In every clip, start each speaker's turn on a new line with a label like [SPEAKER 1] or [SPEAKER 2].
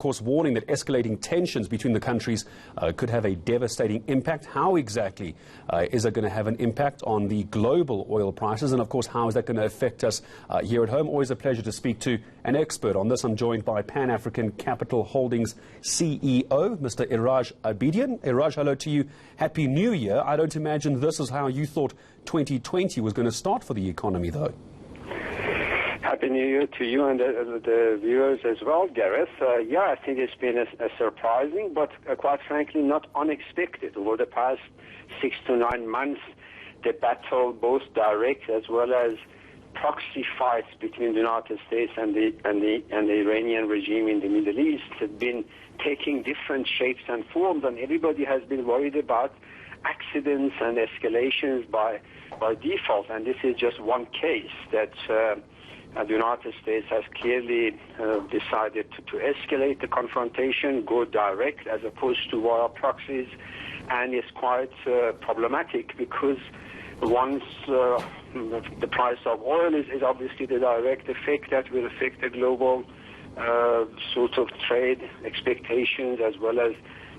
[SPEAKER 1] Of course, warning that escalating tensions between the countries could have a devastating impact. How exactly is it going to have an impact on the global oil prices? And of course, how is that going to affect us here at home? Always a pleasure to speak to an expert on this. I'm joined by Pan-African Capital Holdings CEO, Mr. Iraj Abedian. Iraj, hello to you. Happy New Year. I don't imagine this is how you thought 2020 was going to start for the economy, though.
[SPEAKER 2] Happy New Year to you and the viewers as well, Gareth. Yeah, I think it's been a surprising, but quite frankly, not unexpected. Over the past 6 to 9 months, the battle, both direct as well as proxy fights between the United States and the Iranian regime in the Middle East have been taking different shapes and forms, and everybody has been worried about accidents and escalations by default. And this is just one case that the United States has clearly decided to escalate the confrontation, go direct as opposed to via proxies, and it's quite problematic because once the price of oil is obviously the direct effect that will affect the global sort of trade expectations, as well as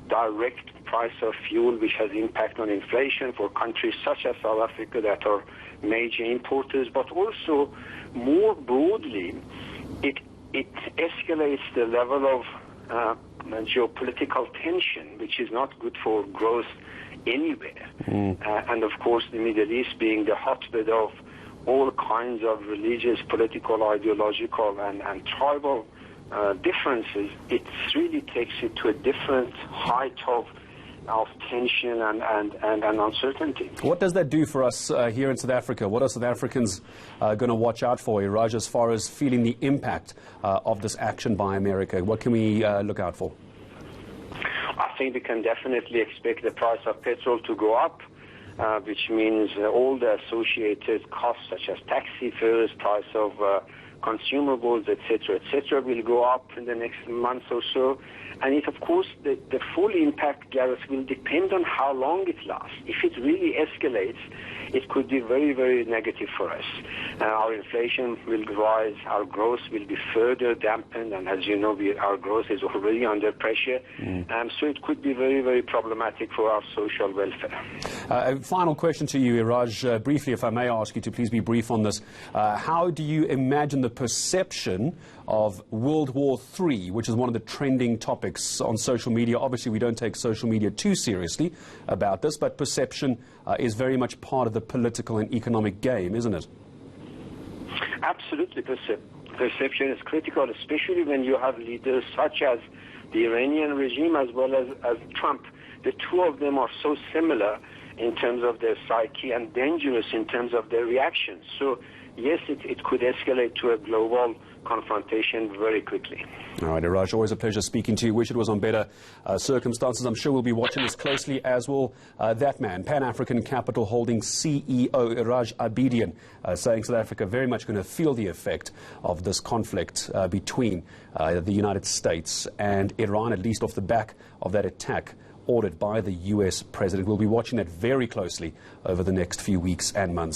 [SPEAKER 2] direct price of fuel, which has impact on inflation for countries such as South Africa that are major importers, but also more broadly, it escalates the level of geopolitical tension, which is not good for growth anywhere. And of course, the Middle East being the hotbed of all kinds of religious, political, ideological, and tribal differences, it really takes it to a different height of tension and uncertainty.
[SPEAKER 1] What does that do for us here in South Africa? What are South Africans going to watch out for, Iraj, as far as feeling the impact of this action by America? What can we look out for?
[SPEAKER 2] I think we can definitely expect the price of petrol to go up, which means all the associated costs such as taxi fares, price of consumables, etc., will go up in the next month or so. And it, of course, the full impact, Gareth, will depend on how long it lasts. If it really escalates, it could be very, very negative for us. Our inflation will rise, our growth will be further dampened, and as you know, our growth is already under pressure. So it could be very, very problematic for our social welfare.
[SPEAKER 1] Final question to you, Iraj, briefly, if I may ask you to please be brief on this. How do you imagine the perception of World War III, which is one of the trending topics on social media? Obviously, we don't take social media too seriously about this, but perception is very much part of the political and economic game, isn't it?
[SPEAKER 2] Absolutely. Perception is critical, especially when you have leaders such as the Iranian regime as well as Trump. The two of them are so similar in terms of their psyche and dangerous in terms of their reactions. So, yes, it could escalate to a global confrontation very quickly.
[SPEAKER 1] All right, Iraj, always a pleasure speaking to you. Wish it was on better circumstances. I'm sure we'll be watching this closely, as will that man, Pan-African Capital Holdings CEO, Iraj Abedian, saying South Africa very much going to feel the effect of this conflict between the United States and Iran, at least off the back of that attack ordered by the US president. We'll be watching that very closely over the next few weeks and months.